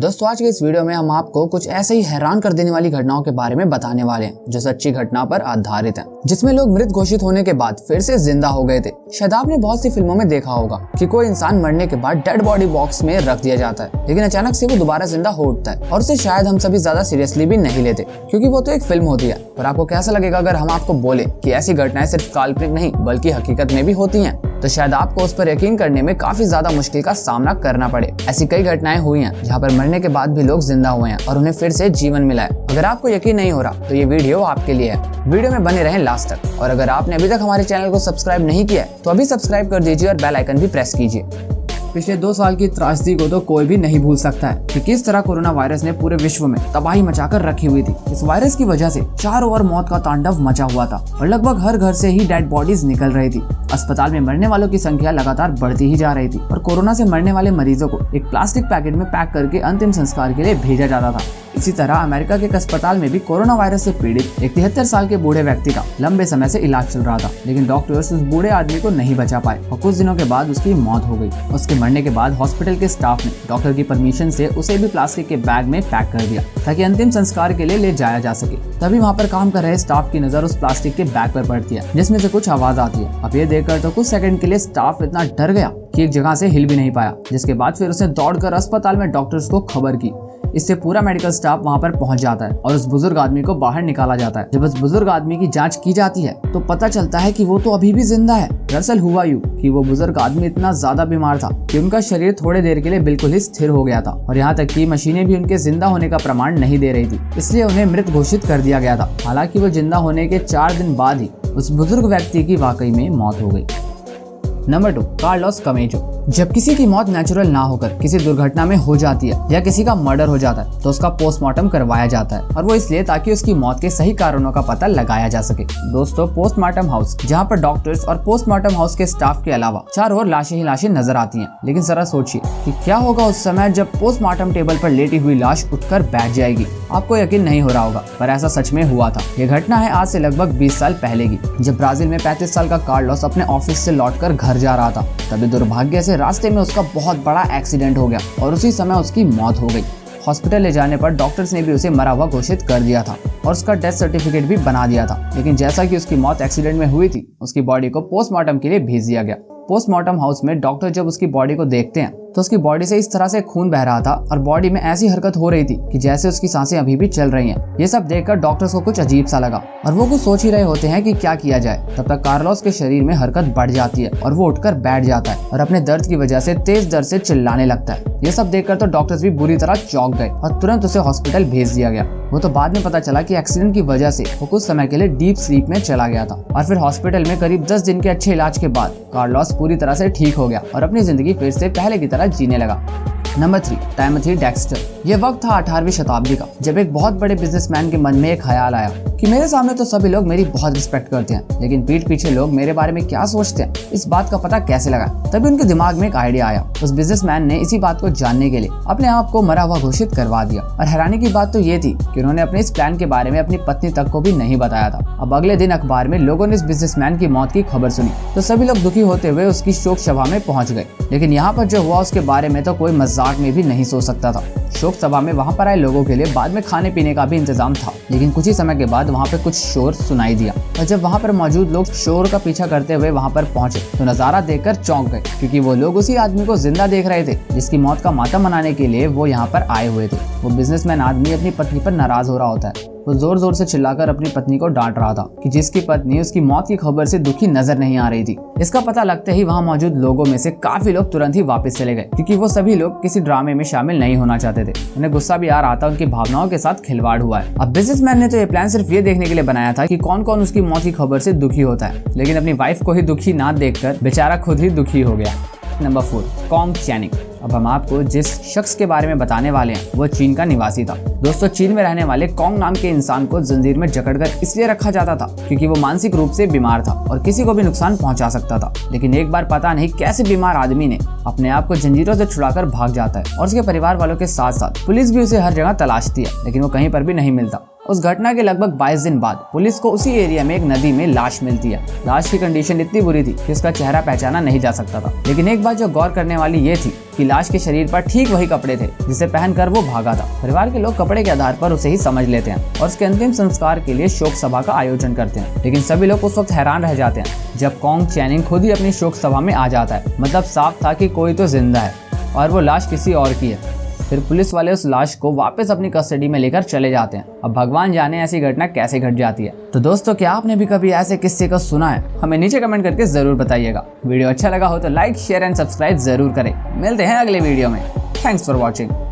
दोस्तों आज के इस वीडियो में हम आपको कुछ ऐसे ही हैरान कर देने वाली घटनाओं के बारे में बताने वाले हैं जो सच्ची घटना पर आधारित हैं, जिसमें लोग मृत घोषित होने के बाद फिर से जिंदा हो गए थे। शायद आपने बहुत सी फिल्मों में देखा होगा कि कोई इंसान मरने के बाद डेड बॉडी बॉक्स में रख दिया जाता है, लेकिन अचानक से वो दोबारा जिंदा हो उठता है और उसे शायद हम सभी ज्यादा सीरियसली भी नहीं लेते क्योंकि वो तो एक फिल्म होती है। पर आपको कैसा लगेगा अगर हम आपको बोले कि ऐसी घटनाएं सिर्फ काल्पनिक नहीं बल्कि हकीकत में भी होती हैं? तो शायद आपको उस पर यकीन करने में काफी ज्यादा मुश्किल का सामना करना पड़े। ऐसी कई घटनाएं हुई हैं जहां पर मरने के बाद भी लोग जिंदा हुए हैं और उन्हें फिर से जीवन मिला है। अगर आपको यकीन नहीं हो रहा तो ये वीडियो आपके लिए है। वीडियो में बने रहें लास्ट तक, और अगर आपने अभी तक हमारे चैनल को सब्सक्राइब नहीं किया है तो अभी सब्सक्राइब कर दीजिए और बेल आइकन भी प्रेस कीजिए। पिछले 2 साल की त्रासदी को तो कोई भी नहीं भूल सकता है कि किस तरह कोरोना वायरस ने पूरे विश्व में तबाही मचाकर रखी हुई थी। इस वायरस की वजह से चारों ओर मौत का तांडव मचा हुआ था और लगभग हर घर से ही डेड बॉडीज निकल रही थी। अस्पताल में मरने वालों की संख्या लगातार बढ़ती ही जा रही थी और कोरोना से मरने वाले मरीजों को एक प्लास्टिक पैकेट में पैक करके अंतिम संस्कार के लिए भेजा जाता था। इसी तरह अमेरिका के एक अस्पताल में भी कोरोना वायरस से पीड़ित एक 73 साल के बूढ़े व्यक्ति का लंबे समय से इलाज चल रहा था, लेकिन डॉक्टर्स उस बूढ़े आदमी को नहीं बचा पाए और कुछ दिनों के बाद उसकी मौत हो गई। उसके मरने के बाद हॉस्पिटल के स्टाफ ने डॉक्टर की परमिशन से उसे भी प्लास्टिक के बैग में पैक कर दिया ताकि अंतिम संस्कार के लिए ले जाया जा सके। तभी वहाँ पर काम कर रहे स्टाफ की नजर उस प्लास्टिक के बैग पर पड़ती है जिसमें से कुछ आवाज आती है। अब ये देखकर तो कुछ सेकंड के लिए स्टाफ इतना डर गया कि एक जगह से हिल भी नहीं पाया, जिसके बाद फिर उसने दौड़कर अस्पताल में डॉक्टर्स को खबर की। इससे पूरा मेडिकल स्टाफ वहां पर पहुंच जाता है और उस बुजुर्ग आदमी को बाहर निकाला जाता है। जब उस बुजुर्ग आदमी की जांच की जाती है तो पता चलता है कि वो तो अभी भी जिंदा है। दरअसल हुआ यूं कि वो बुजुर्ग आदमी इतना ज्यादा बीमार था कि उनका शरीर थोड़े देर के लिए बिल्कुल ही स्थिर हो गया था और यहाँ तक कि मशीनें भी उनके जिंदा होने का प्रमाण नहीं दे रही थी, इसलिए उन्हें मृत घोषित कर दिया गया था। हालांकि वो जिंदा होने के 4 दिन बाद ही उस बुजुर्ग व्यक्ति की वाकई में मौत हो गई। Number 2, Carlos Camejo. जब किसी की मौत नेचुरल ना होकर किसी दुर्घटना में हो जाती है या किसी का मर्डर हो जाता है तो उसका पोस्टमार्टम करवाया जाता है, और वो इसलिए ताकि उसकी मौत के सही कारणों का पता लगाया जा सके। दोस्तों, पोस्टमार्टम हाउस जहाँ पर डॉक्टर्स और पोस्टमार्टम हाउस के स्टाफ के अलावा चारों ओर लाशें ही लाशें नजर आती हैं, लेकिन जरा सोचिए कि क्या होगा उस समय जब पोस्टमार्टम टेबल पर लेटी हुई लाश उठकर बैठ जाएगी। आपको यकीन नहीं हो रहा होगा, पर ऐसा सच में हुआ था। ये घटना है आज से लगभग 20 साल पहले की, जब ब्राजील में 35 साल का कार्लोस अपने ऑफिस से लौटकर घर जा रहा था। तभी दुर्भाग्य से रास्ते में उसका बहुत बड़ा एक्सीडेंट हो गया और उसी समय उसकी मौत हो गई। हॉस्पिटल ले जाने पर डॉक्टर्स ने भी उसे मरा हुआ घोषित कर दिया था और उसका डेथ सर्टिफिकेट भी बना दिया था, लेकिन जैसा कि उसकी मौत एक्सीडेंट में हुई थी उसकी बॉडी को पोस्टमार्टम के लिए भेज दिया गया। पोस्टमार्टम हाउस में डॉक्टर जब उसकी बॉडी को देखते हैं तो उसकी बॉडी से इस तरह से खून बह रहा था और बॉडी में ऐसी हरकत हो रही थी कि जैसे उसकी सांसें अभी भी चल रही हैं। ये सब देखकर डॉक्टर्स को कुछ अजीब सा लगा और वो कुछ सोच ही रहे होते हैं कि क्या किया जाए। तब तक कार्लोस के शरीर में हरकत बढ़ जाती है और वो उठकर बैठ जाता है और अपने दर्द की वजह से तेज दर्द से चिल्लाने लगता है। ये सब देखकर तो डॉक्टर्स भी बुरी तरह चौंक गए और तुरंत उसे हॉस्पिटल भेज दिया गया। वो तो बाद में पता चला कि एक्सीडेंट की वजह से वो कुछ समय के लिए डीप स्लीप में चला गया था और फिर हॉस्पिटल में करीब 10 दिन के अच्छे इलाज के बाद कार्लोस पूरी तरह से ठीक हो गया और अपनी जिंदगी फिर से पहले की तरह जीने लगा। Number 3, Timothy Dexter. ये वक्त था 18वीं शताब्दी का, जब एक बहुत बड़े बिजनेसमैन के मन में एक ख्याल आया कि मेरे सामने तो सभी लोग मेरी बहुत रिस्पेक्ट करते हैं, लेकिन पीठ पीछे लोग मेरे बारे में क्या सोचते हैं, इस बात का पता कैसे लगाएं। तभी उनके दिमाग में एक आइडिया आया। उस बिजनेसमैन ने इसी बात को जानने के लिए अपने आप को मरा हुआ घोषित करवा दिया, और हैरानी की बात तो ये थी कि उन्होंने अपने इस प्लान के बारे में अपनी पत्नी तक को भी नहीं बताया था। अब अगले दिन अखबार में लोगों ने इस बिजनेसमैन की मौत की खबर सुनी तो सभी लोग दुखी होते हुए उसकी शोक सभा में पहुंच गए, लेकिन यहाँ पर जो हुआ उसके बारे में तो कोई मजाक में भी नहीं सोच सकता था। शोक सभा में वहाँ पर आए लोगों के लिए बाद में खाने पीने का भी इंतजाम था, लेकिन कुछ ही समय के बाद वहाँ पे कुछ शोर सुनाई दिया और जब वहाँ पर मौजूद लोग शोर का पीछा करते हुए वहाँ पर पहुंचे तो नजारा देखकर चौंक गए, क्योंकि वो लोग उसी आदमी को जिंदा देख रहे थे जिसकी मौत का मातम मनाने के लिए वो यहाँ पर आए हुए थे। वो बिजनेसमैन आदमी अपनी पत्नी पर नाराज हो रहा होता है। वो जोर जोर से चिल्लाकर अपनी पत्नी को डांट रहा था कि जिसकी पत्नी उसकी मौत की खबर से दुखी नजर नहीं आ रही थी। इसका पता लगते ही वहाँ मौजूद लोगों में से काफी लोग तुरंत ही वापस चले गए, क्योंकि वो सभी लोग किसी ड्रामे में शामिल नहीं होना चाहते थे। उन्हें गुस्सा भी आ रहा था, उनकी भावनाओं के साथ खिलवाड़ हुआ है। अब बिजनेसमैन ने तो ये प्लान सिर्फ ये देखने के लिए बनाया था कि कौन कौन उसकी मौत की खबर से दुखी होता है, लेकिन अपनी वाइफ को ही दुखी ना देखकर बेचारा खुद ही दुखी हो गया। Number 4, Kong चैनिंग। अब हम आपको जिस शख्स के बारे में बताने वाले हैं वो चीन का निवासी था। दोस्तों, चीन में रहने वाले कॉन्ग नाम के इंसान को जंजीर में जकड़कर इसलिए रखा जाता था क्योंकि वो मानसिक रूप से बीमार था और किसी को भी नुकसान पहुंचा सकता था। लेकिन एक बार पता नहीं कैसे बीमार आदमी ने अपने आप को जंजीरों से छुड़ाकर भाग जाता है और उसके परिवार वालों के साथ साथ पुलिस भी उसे हर जगह तलाशती है, लेकिन वो कहीं पर भी नहीं मिलता। उस घटना के लगभग 22 दिन बाद पुलिस को उसी एरिया में एक नदी में लाश मिलती है। लाश की कंडीशन इतनी बुरी थी कि उसका चेहरा पहचाना नहीं जा सकता था। लेकिन एक बात जो गौर करने वाली ये थी कि लाश के शरीर पर ठीक वही कपड़े थे जिसे पहनकर वो भागा था। परिवार के लोग कपड़े के आधार पर उसे ही समझ लेते हैं और उसके अंतिम संस्कार के लिए शोक सभा का आयोजन करते हैं। लेकिन सभी लोग उस वक्त हैरान रह जाते हैं जब कॉन्ग चैनिंग खुद ही अपनी शोक सभा में आ जाता है। मतलब साफ था कि कोई तो जिंदा है और वो लाश किसी और की है। फिर पुलिस वाले उस लाश को वापस अपनी कस्टडी में लेकर चले जाते हैं। अब भगवान जाने ऐसी घटना कैसे घट जाती है। तो दोस्तों, क्या आपने भी कभी ऐसे किस्से को सुना है? हमें नीचे कमेंट करके जरूर बताइएगा। वीडियो अच्छा लगा हो तो लाइक, शेयर एंड सब्सक्राइब जरूर करें। मिलते हैं अगले वीडियो में। Thanks for watching.